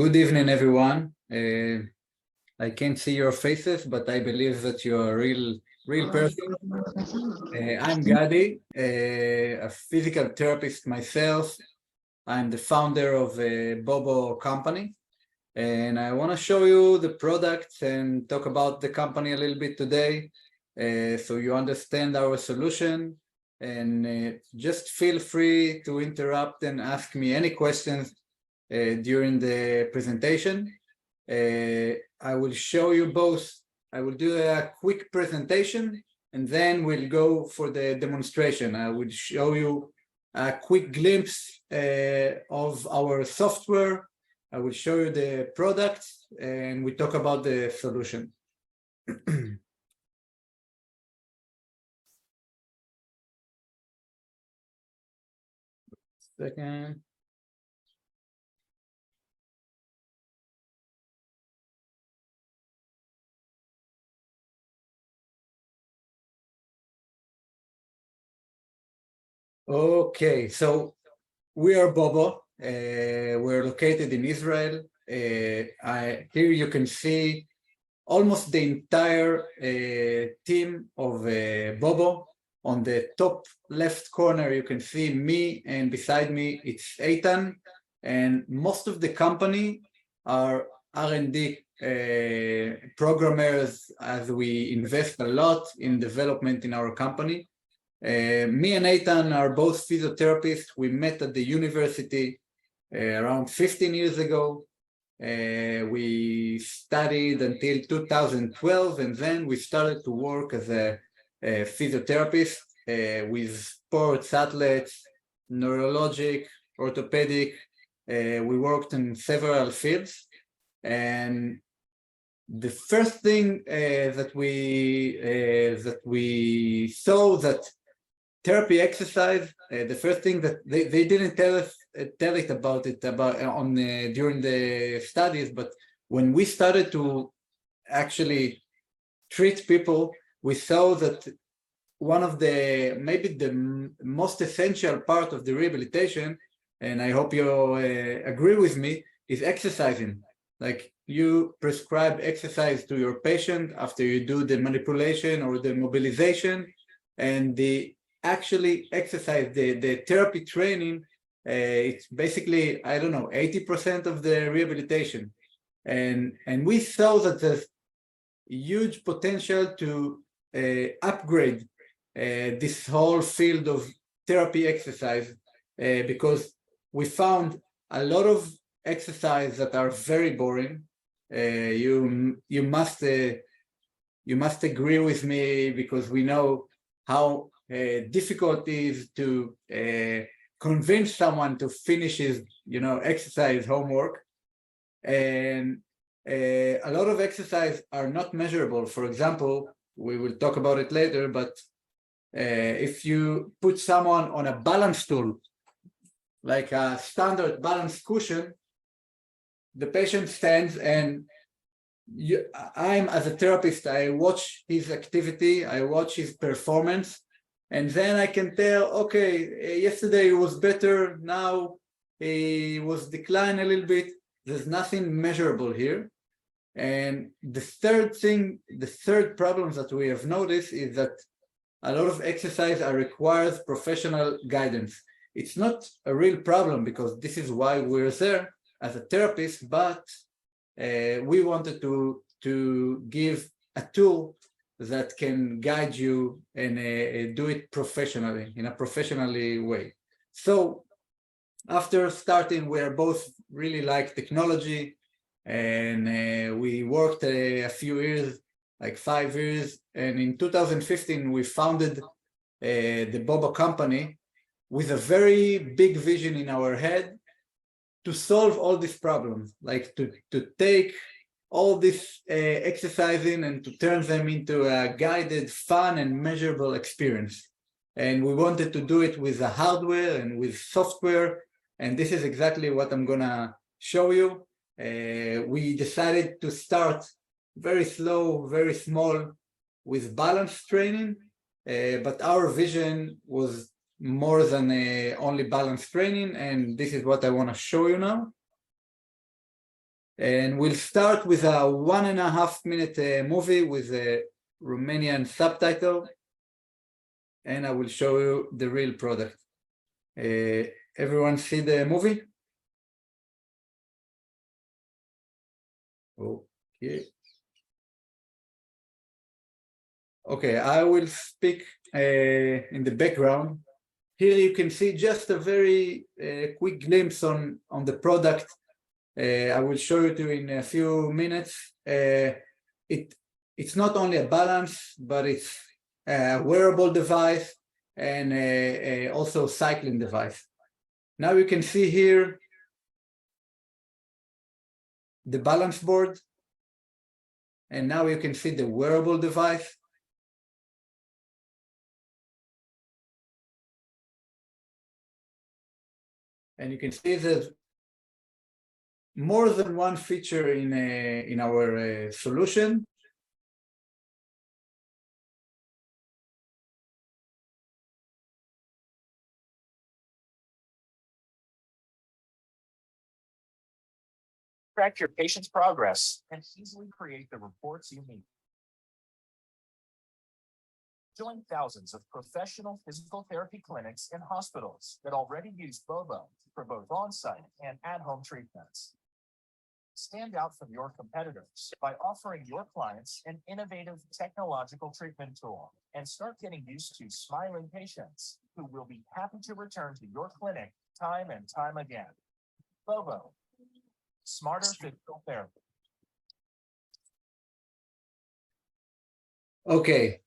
Good evening, everyone. I can't see your faces, but I believe that you are real person. I'm Gadi, a physical therapist myself. I'm the founder of a Bobo company, and I want to show you the products and talk about the company a little bit today, so you understand our solution. And just feel free to interrupt and ask me any questions during the presentation. I will show you both. I will do a quick presentation and then we'll go for the demonstration. I will show you a quick glimpse of our software. I will show you the products and we talk about the solution. Second. Okay, so we are Bobo. We're located in Israel. Here you can see almost the entire team of Bobo. On the top left corner, you can see me, and beside me, it's Eitan. And most of the company are R&D programmers, as we invest a lot in development in our company. Me and Eitan are both physiotherapists. We met at the university around 15 years ago. We studied until 2012, and then we started to work as a physiotherapist with sports athletes, neurologic, orthopedic. We worked in several fields, and the first thing that we saw that therapy exercise, the first thing that they didn't tell it about during the studies, but when we started to actually treat people, we saw that one of maybe the most essential part of the rehabilitation, and I hope you agree with me, is exercising. Like, you prescribe exercise to your patient after you do the manipulation or the mobilization, and the actually exercise, the therapy training, it's basically, I don't know, 80% of the rehabilitation. And we saw that there's huge potential to upgrade this whole field of therapy exercise, because we found a lot of exercise that are very boring. You must agree with me, because we know how difficult it is to convince someone to finish his exercise homework. And a lot of exercise are not measurable. For example, we will talk about it later, but if you put someone on a balance tool, like a standard balance cushion, the patient stands, and I'm, as a therapist, I watch his activity, I watch his performance, and then I can tell, okay, yesterday it was better, now he was declined a little bit. There's nothing measurable here. And the third problem that we have noticed is that a lot of exercise requires professional guidance. It's not a real problem, because this is why we're there as a therapist, but we wanted to give a tool that can guide you and do it professionally, in a professionally way. So after starting, we are both really like technology, and we worked a few years, like 5 years, and in 2015 we founded the Bobo company with a very big vision in our head to solve all these problems, like to take all this exercising and to turn them into a guided, fun, and measurable experience. And we wanted to do it with the hardware and with software, and this is exactly what I'm gonna show you. We decided to start very slow, very small, with balance training, but our vision was more than only balance training, and this is what I want to show you now. And we'll start with a 1.5 minute movie with a Romanian subtitle, and I will show you the real product. Everyone see the movie? Okay. Okay, I will speak in the background. Here you can see just a very quick glimpse on the product. I will show you to in a few minutes. It's not only a balance, but it's a wearable device and also cycling device. Now you can see here the balance board, and now you can see the wearable device. And you can see there's more than one feature in our solution. Track your patient's progress and easily create the reports you need. Join thousands of professional physical therapy clinics and hospitals that already use Bobo for both on-site and at-home treatments. Stand out from your competitors by offering your clients an innovative technological treatment tool and start getting used to smiling patients who will be happy to return to your clinic time and time again. Bobo, smarter physical therapy. Okay.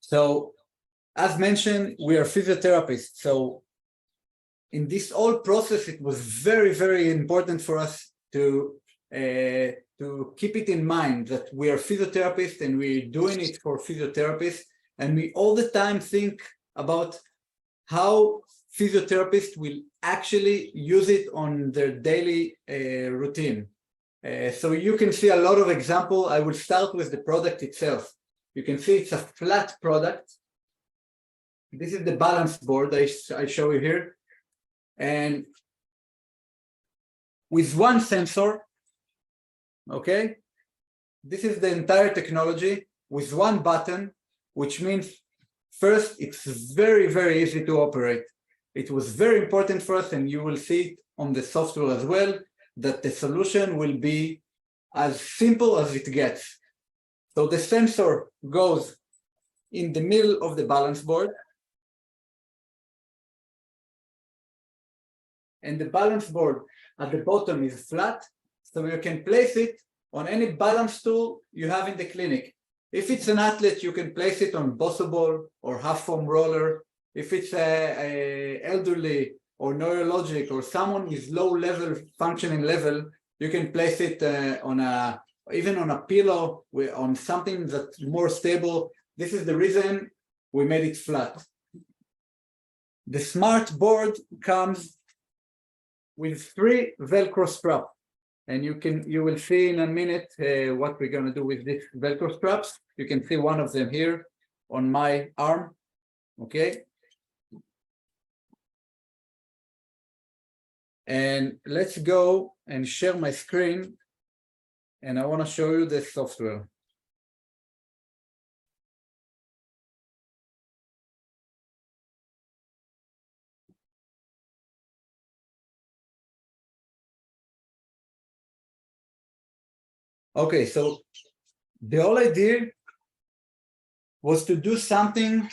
So, as mentioned, we are physiotherapists. So, in this whole process, it was very, very important for us to keep it in mind that we are physiotherapists and we're doing it for physiotherapists. And we all the time think about how physiotherapists will actually use it on their daily routine. So you can see a lot of examples. I will start with the product itself. You can see it's a flat product. This is the balance board I show you here. And with one sensor, okay, this is the entire technology with one button, which means first, it's very, very easy to operate. It was very important for us, and you will see it on the software as well, that the solution will be as simple as it gets. So the sensor goes in the middle of the balance board, and the balance board at the bottom is flat, so you can place it on any balance tool you have in the clinic. If it's an athlete, you can place it on Bosso Ball or half foam roller. If it's a elderly or neurologic or someone with low level functioning level, you can place it even on a pillow on something that's more stable. This is the reason we made it flat. The smart board comes with 3 Velcro straps, and you will see in a minute what we're going to do with these Velcro straps. You can see one of them here on my arm. Okay. And let's go and share my screen, and I want to show you the software. Okay, so the whole idea was to do something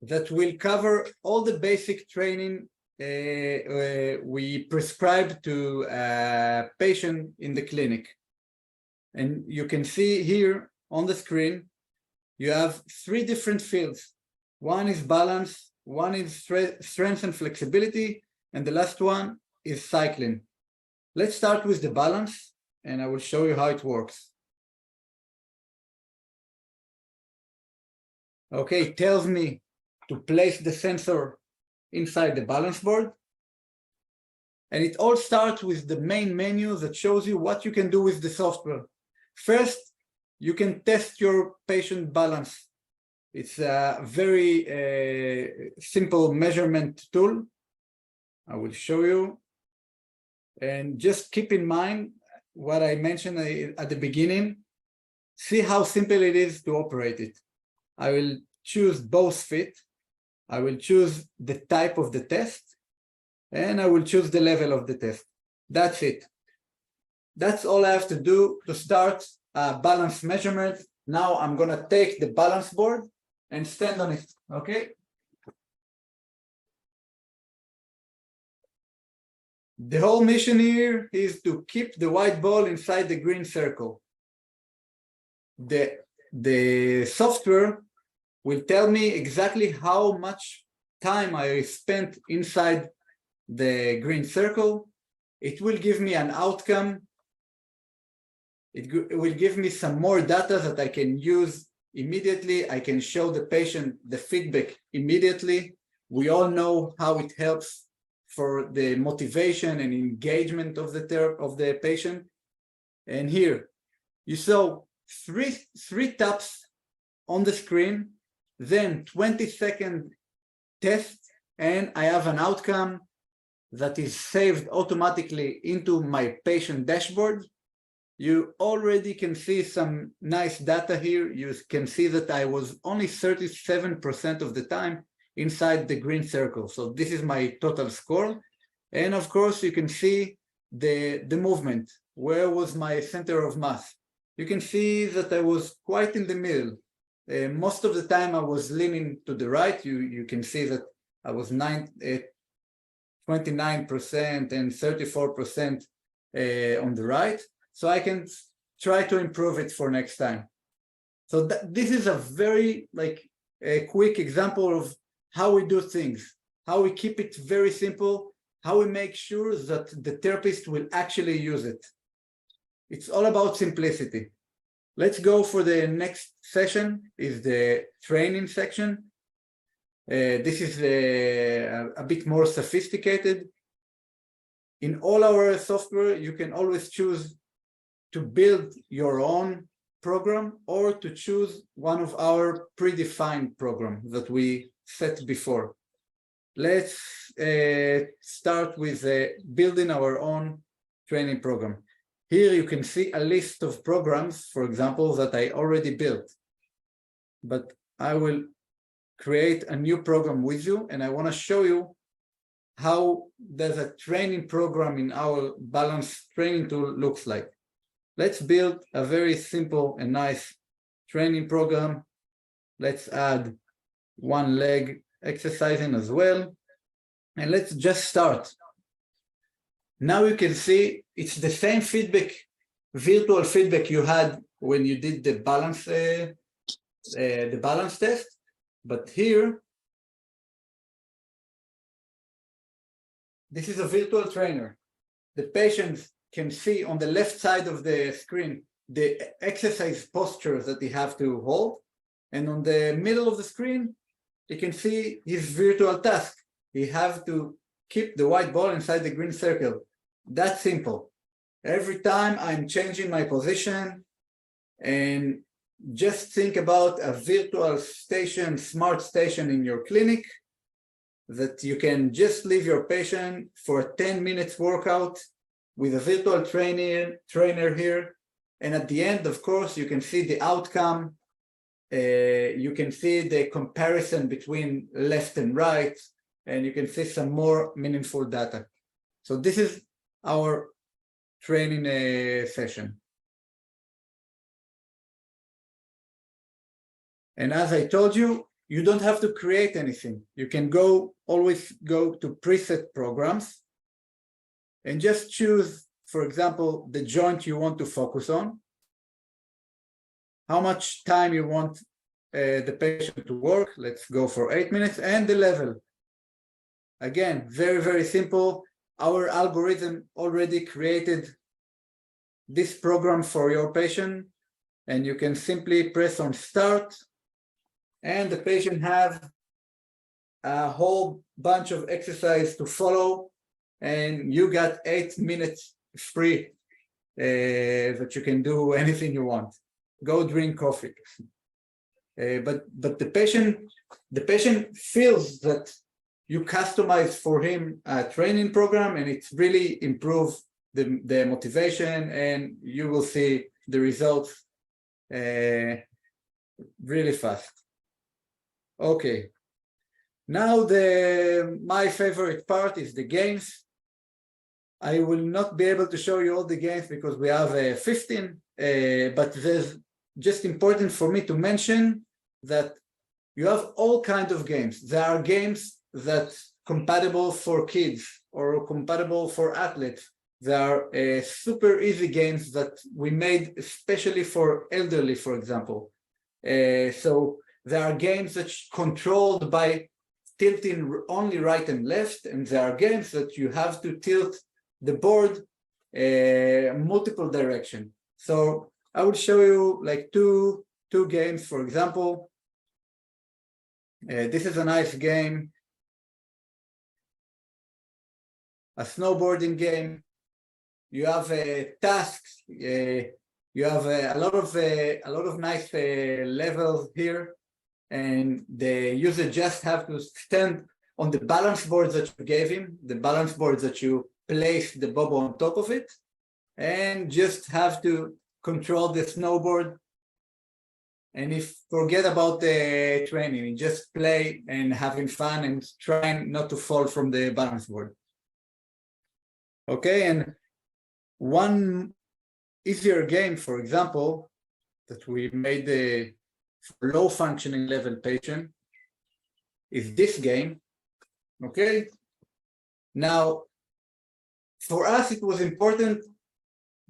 that will cover all the basic training we prescribe to a patient in the clinic. And you can see here on the screen, you have 3 different fields. One is balance, one is strength and flexibility, and the last one is cycling. Let's start with the balance, and I will show you how it works. Okay, it tells me to place the sensor inside the balance board. And it all starts with the main menu that shows you what you can do with the software. First, you can test your patient balance. It's a very simple measurement tool. I will show you. And just keep in mind what I mentioned at the beginning. See how simple it is to operate it. I will choose both fit. I will choose the type of the test, and I will choose the level of the test. That's it. That's all I have to do to start a balance measurement. Now I'm gonna take the balance board and stand on it, okay? The whole mission here is to keep the white ball inside the green circle. The software will tell me exactly how much time I spent inside the green circle. It will give me an outcome. It will give me some more data that I can use immediately. I can show the patient the feedback immediately. We all know how it helps for the motivation and engagement of the patient. And here you saw three taps on the screen, then 20-second test, and I have an outcome that is saved automatically into my patient dashboard. You already can see some nice data here. You can see that I was only 37% of the time inside the green circle. So this is my total score. And of course, you can see the movement. Where was my center of mass? You can see that I was quite in the middle. Most of the time I was leaning to the right. You can see that I was 29% and 34% on the right. So I can try to improve it for next time. So this is a very a quick example of how we do things, how we keep it very simple, how we make sure that the therapist will actually use it. It's all about simplicity. Let's go for the next session, is the training section. This is a bit more sophisticated. In all our software, you can always choose to build your own program or to choose one of our predefined programs that we set before. Let's start with building our own training program. Here you can see a list of programs, for example, that I already built. But I will create a new program with you, and I want to show you how does a training program in our balance training tool looks like. Let's build a very simple and nice training program. Let's add one leg exercising as well. And let's just start. Now you can see it's the same feedback, virtual feedback you had when you did the balance test. But here, this is a virtual trainer. The patients can see on the left side of the screen the exercise postures that they have to hold, and on the middle of the screen you can see his virtual task. He has to keep the white ball inside the green circle. That's simple. Every time I'm changing my position, and just think about a virtual station, smart station in your clinic that you can just leave your patient for a 10 minutes workout with a virtual trainer here. And at the end, of course, you can see the outcome. You can see the comparison between left and right, and you can see some more meaningful data. So this is our training session. And as I told you, you don't have to create anything. You can always go to preset programs and just choose, for example, the joint you want to focus on, how much time you want the patient to work. Let's go for 8 minutes, and the level. Again, very, very simple. Our algorithm already created this program for your patient, and you can simply press on start, and the patient have a whole bunch of exercise to follow, and you got 8 minutes free that you can do anything you want. Go drink coffee. But the patient feels that you customize for him a training program, and it's really improved the motivation, and you will see the results really fast. Okay. Now my favorite part is the games. I will not be able to show you all the games because we have 15, but there's just important for me to mention that you have all kinds of games. There are games that compatible for kids or compatible for athletes. There are super easy games that we made especially for elderly, for example. So there are games that controlled by tilting only right and left, and there are games that you have to tilt the board multiple direction. So I will show you like two games, for example. This is a nice game, a snowboarding game. You have tasks. You have a lot of nice levels here, and the user just have to stand on the balance board that you gave him, the balance board that you place the bobo on top of it, and just have to control the snowboard. And if forget about the training, just play and having fun and trying not to fall from the balance board. Okay, and one easier game, for example, that we made the low functioning level patient is this game. Okay, now for us it was important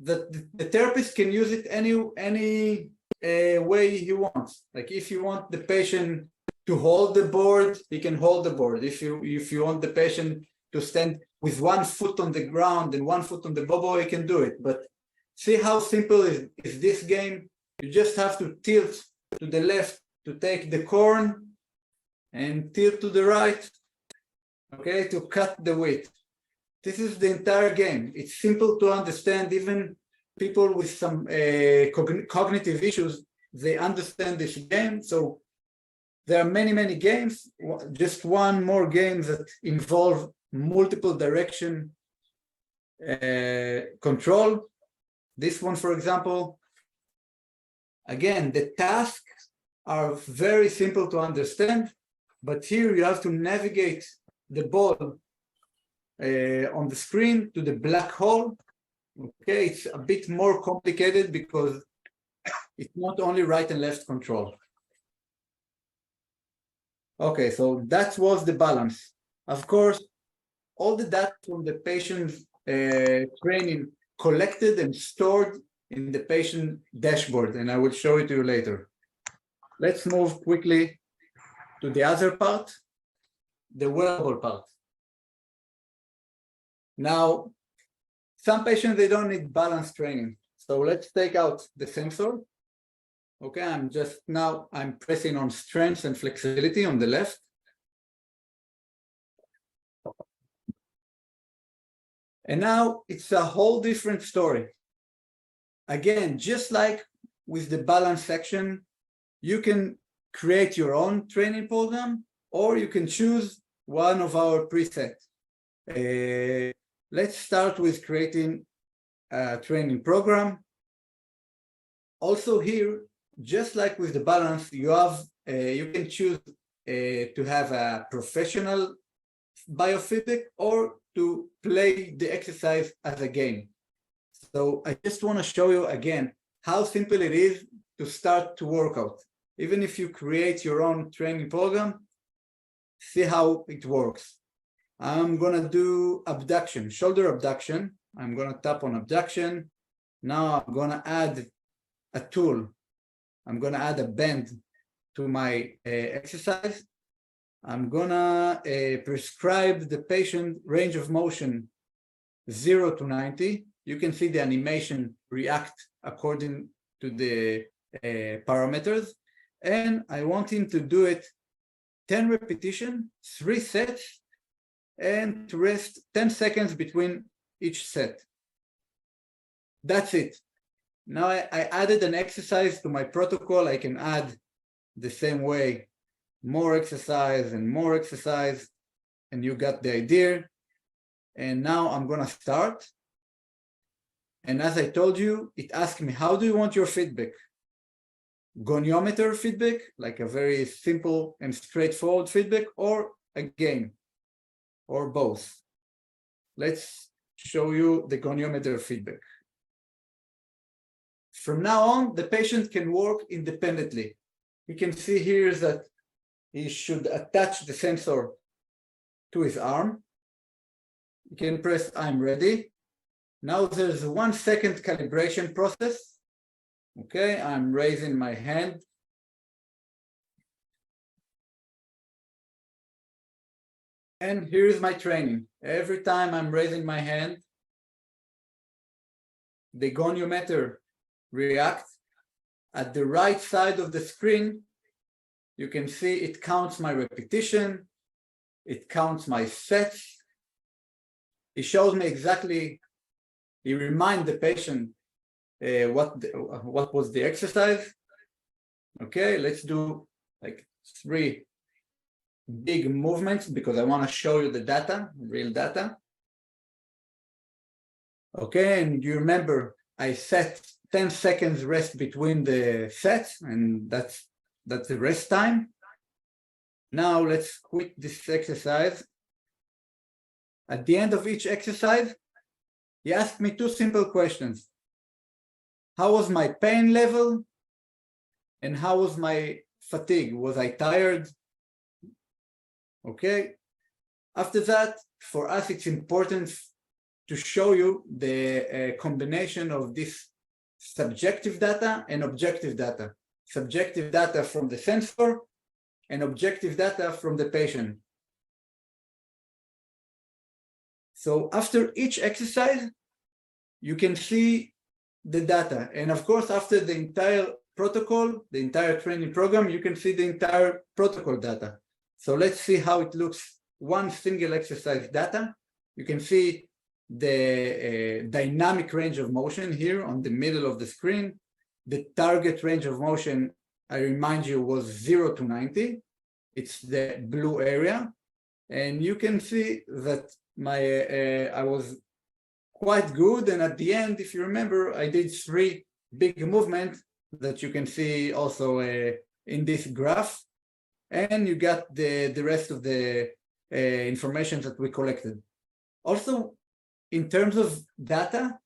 that the therapist can use it any way he wants. Like if you want the patient to hold the board, he can hold the board. If you want the patient to stand with one foot on the ground and one foot on the bobo, he can do it. But see how simple is this game? You just have to tilt to the left to take the corn and tilt to the right, okay, to cut the width. This is the entire game. It's simple to understand. Even people with some cognitive issues, they understand this game. So there are many games. Just one more game that involve multiple direction control. This one, for example, again, the tasks are very simple to understand, but here you have to navigate the ball on the screen to the black hole. Okay, it's a bit more complicated because it's not only right and left control. Okay, so that was the balance. Of course, all the data from the patient's training collected and stored in the patient dashboard, and I will show it to you later. Let's move quickly to the other part, the wearable part. Now, some patients, they don't need balance training. So let's take out the sensor. Okay, I'm pressing on strength and flexibility on the left. And now it's a whole different story. Again, just like with the balance section, you can create your own training program, or you can choose one of our presets. Let's start with creating a training program. Also here, just like with the balance, you can choose to have a professional biofeedback or to play the exercise as a game. So I just want to show you again how simple it is to start to work out. Even if you create your own training program, see how it works. I'm going to do abduction, shoulder abduction. I'm going to tap on abduction. Now I'm going to add a tool. I'm going to add a band to my exercise. I'm going to prescribe the patient range of motion 0 to 90. You can see the animation react according to the parameters. And I want him to do it 10 repetitions, 3 sets, and to rest 10 seconds between each set. That's it. Now I added an exercise to my protocol. I can add the same way, more exercise and more exercise, and you got the idea. And now I'm going to start. And as I told you, it asked me, how do you want your feedback? Goniometer feedback, like a very simple and straightforward feedback, or a game, or both. Let's show you the goniometer feedback. From now on, the patient can work independently. You can see here that he should attach the sensor to his arm. You can press I'm ready. Now there's a 1 second calibration process. Okay, I'm raising my hand. And here's my training. Every time I'm raising my hand, the goniometer reacts. At the right side of the screen, you can see it counts my repetition, it counts my sets. It shows me exactly, it reminds the patient what was the exercise. Okay, let's do like 3 big movements because I want to show you the data, real data. Okay, and you remember I set 10 seconds rest between the sets, and that's the rest time. Now let's quit this exercise. At the end of each exercise, he asked me 2 simple questions. How was my pain level? And how was my fatigue? Was I tired? Okay. After that, for us, it's important to show you the combination of this subjective data and objective data. Subjective data from the sensor and objective data from the patient. So after each exercise, you can see the data. And of course, after the entire protocol, the entire training program, you can see the entire protocol data. So let's see how it looks. 1 single exercise data. You can see the dynamic range of motion here on the middle of the screen. The target range of motion, I remind you, was 0 to 90. It's the blue area. And you can see that I was quite good. And at the end, if you remember, I did 3 big movements that you can see also in this graph. And you got the rest of the information that we collected. Also, in terms of data,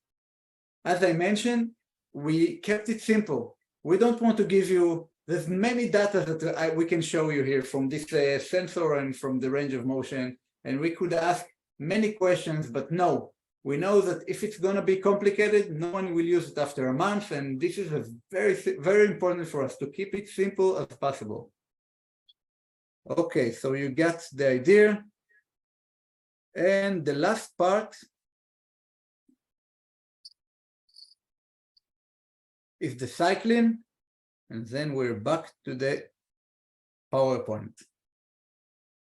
as I mentioned, we kept it simple. We don't want to give you, there's many data that we can show you here from this sensor and from the range of motion, and we could ask many questions, but no, we know that if it's going to be complicated, no one will use it after a month, and this is a very, very important for us to keep it simple as possible. Okay, so you got the idea. And the last part is the cycling, and then we're back to the PowerPoint.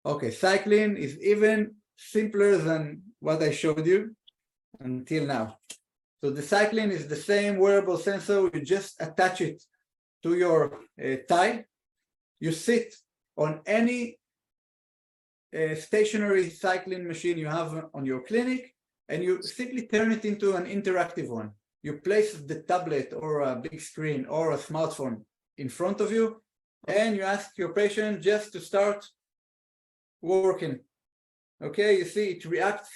Okay, cycling is even simpler than what I showed you until now. So the cycling is the same wearable sensor. You just attach it to your thigh. You sit on any stationary cycling machine you have on your clinic, and you simply turn it into an interactive one. You place the tablet or a big screen or a smartphone in front of you, and you ask your patient just to start working. Okay, you see it reacts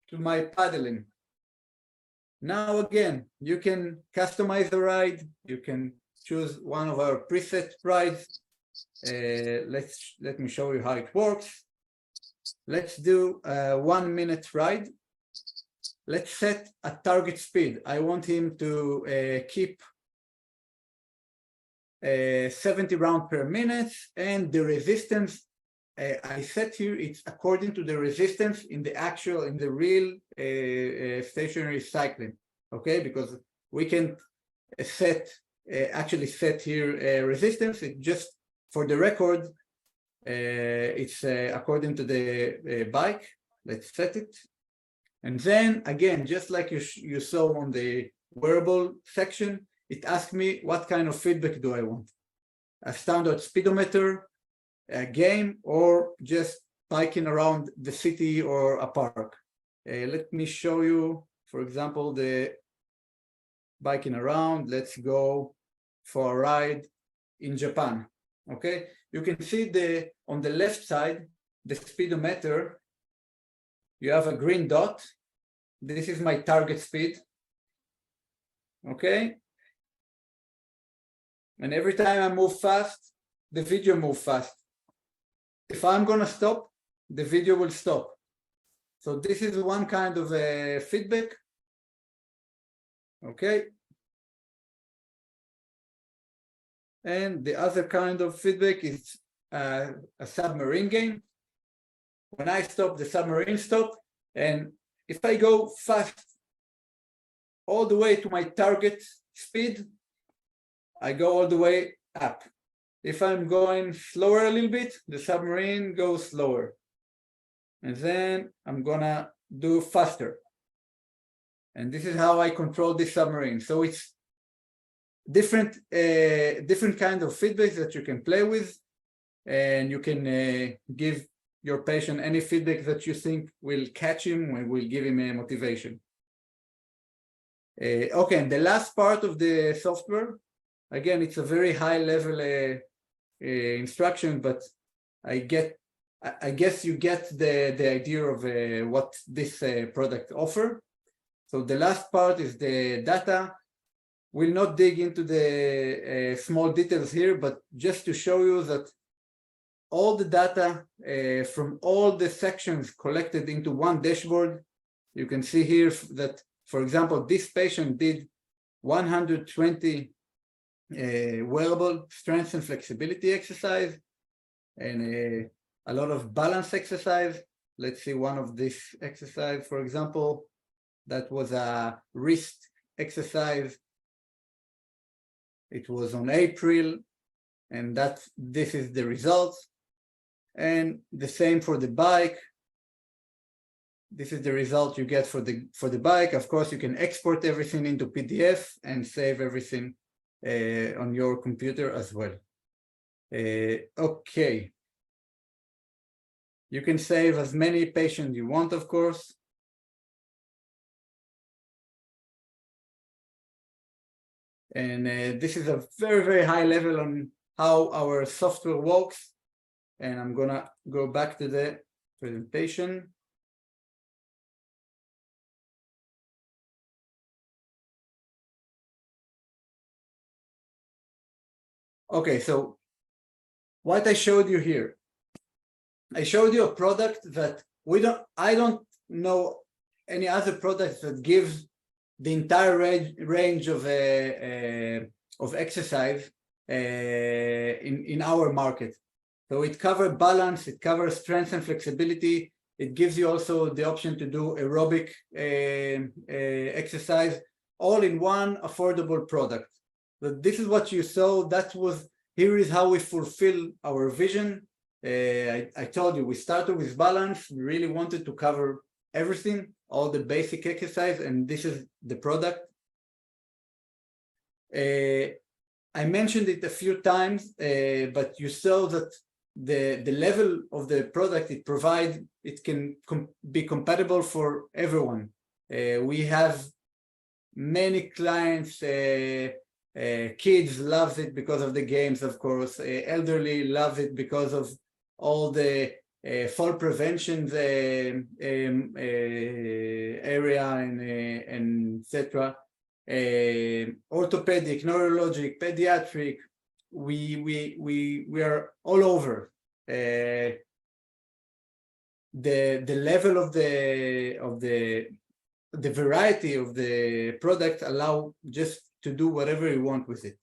to my paddling. Now again, you can customize the ride. You can choose one of our preset rides. Let me show you how it works. Let's do a 1 minute ride. Let's set a target speed. I want him to keep 70 rounds per minute, and the resistance I set here, it's according to the resistance in the real stationary cycling. Okay, because we can actually set here resistance. It just, for the record, it's according to the bike. Let's set it. And then again, just like you saw on the wearable section, it asked me what kind of feedback do I want? A standard speedometer, a game, or just biking around the city or a park. Let me show you, for example, the biking around. Let's go for a ride in Japan. Okay, you can see on the left side, the speedometer, you have a green dot. This is my target speed. Okay, and every time I move fast, the video moves fast. If I'm gonna stop, the video will stop. So this is one kind of feedback. Okay, and the other kind of feedback is a submarine game. When I stop, the submarine stop, and if I go fast all the way to my target speed, I go all the way up. If I'm going slower a little bit, the submarine goes slower. And then I'm gonna do faster. And this is how I control this submarine. So it's different kind of feedback that you can play with, and you can give your patient any feedback that you think will catch him and will give him a motivation. Okay, and the last part of the software, again, it's a very high level instruction, but I guess you get the idea of what this product offers. So the last part is the data. We'll not dig into the small details here, but just to show you that all the data from all the sections collected into one dashboard. You can see here that, for example, this patient did 120 wearable strength and flexibility exercise and a lot of balance exercise. Let's see one of this exercise, for example. That was a wrist exercise. It was on April, and this is the results. And the same for the bike. This is the result you get for the bike. Of course, you can export everything into PDF and save everything on your computer as well. Okay. You can save as many patients you want, of course. And this is a very, very high level on how our software works. And I'm gonna go back to the presentation. Okay, so what I showed you here, I showed you a product that I don't know any other product that gives the entire range of exercise in our market. So it covers balance, it covers strength and flexibility. It gives you also the option to do aerobic exercise, all in one affordable product. But this is what you saw. Here is how we fulfill our vision. I told you, we started with balance. We really wanted to cover everything, all the basic exercise, and this is the product. I mentioned it a few times, but you saw that the level of the product it provides, it can be compatible for everyone. We have many clients. Kids love it because of the games, of course. Elderly love it because of all the fall prevention area and etc. Orthopedic, neurologic, pediatric. We are all over. The level of the variety of the product allow just to do whatever you want with it.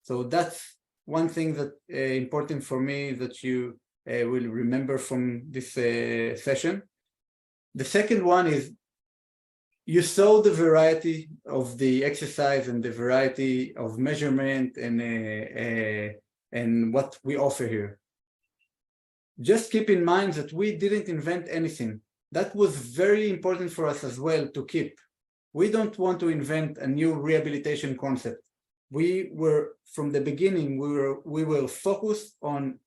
So that's one thing that important for me that you will remember from this session. The second one is you saw the variety of the exercise and the variety of measurement and what we offer here. Just keep in mind that we didn't invent anything. That was very important for us as well to keep. We don't want to invent a new rehabilitation concept. We were, from the beginning, we will focus on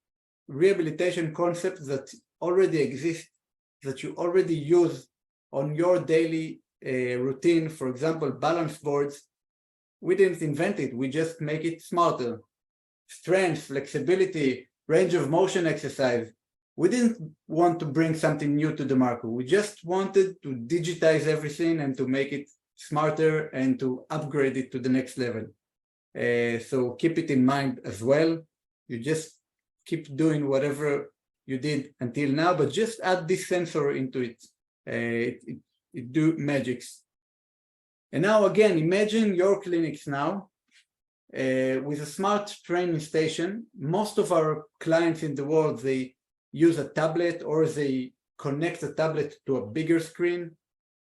rehabilitation concepts that already exist, that you already use on your daily routine. For example, balance boards. we didn't invent it, we just make it smarter. Strength, flexibility, range of motion exercise. We didn't want to bring something new to the market. We just wanted to digitize everything and to make it smarter and to upgrade it to the next level. So keep it in mind as well. You just keep doing whatever you did until now, but just add this sensor into it. It do magics. And now again, imagine your clinics now with a smart training station. Most of our clients in the world, they use a tablet or they connect a tablet to a bigger screen.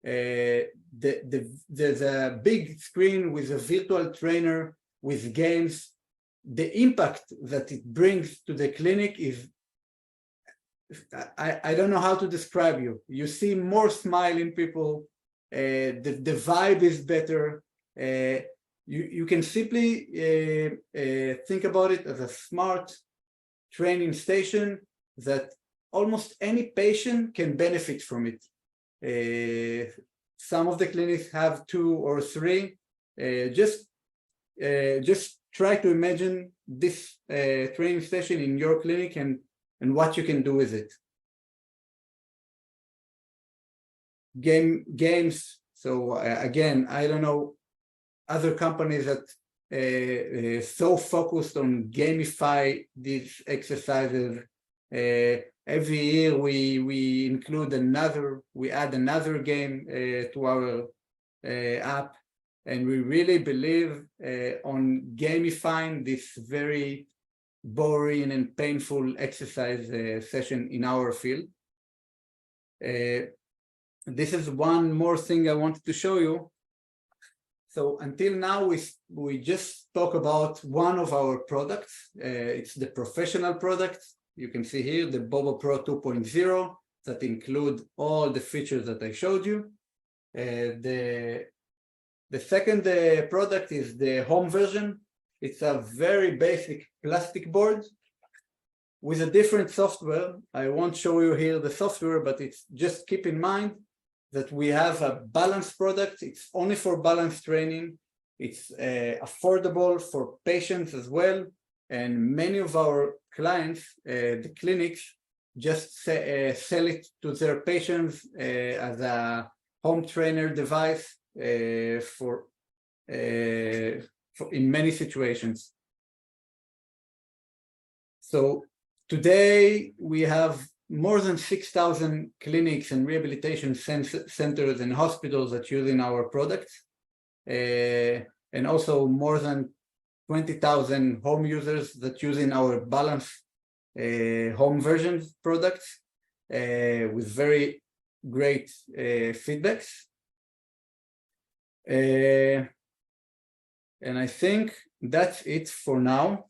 There's a big screen with a virtual trainer, with games. The impact that it brings to the clinic is, I don't know how to describe you. You see more smiling people, the vibe is better. You can simply think about it as a smart training station that almost any patient can benefit from it. Some of the clinics have 2 or 3. Just try to imagine this training station in your clinic and what you can do with it. Games. So again, I don't know other companies that so focused on gamify these exercises. Every year we add another game to our app, and we really believe on gamifying this very boring and painful exercise session in our field. This is one more thing I wanted to show you. So until now, we just spoke about one of our products. It's the professional product. You can see here the Bobo Pro 2.0 that include all the features that I showed you. The second product is the home version. It's a very basic plastic board with a different software. I won't show you here the software, but it's just keep in mind that we have a balanced product. It's only for balance training. It's affordable for patients as well. And many of our clients, the clinics, just sell it to their patients as a home trainer device for in many situations. So today we have more than 6,000 clinics and rehabilitation centers and hospitals that using our products, and also more than 20,000 home users that using our balance home versions products with very great feedbacks. And I think that's it for now.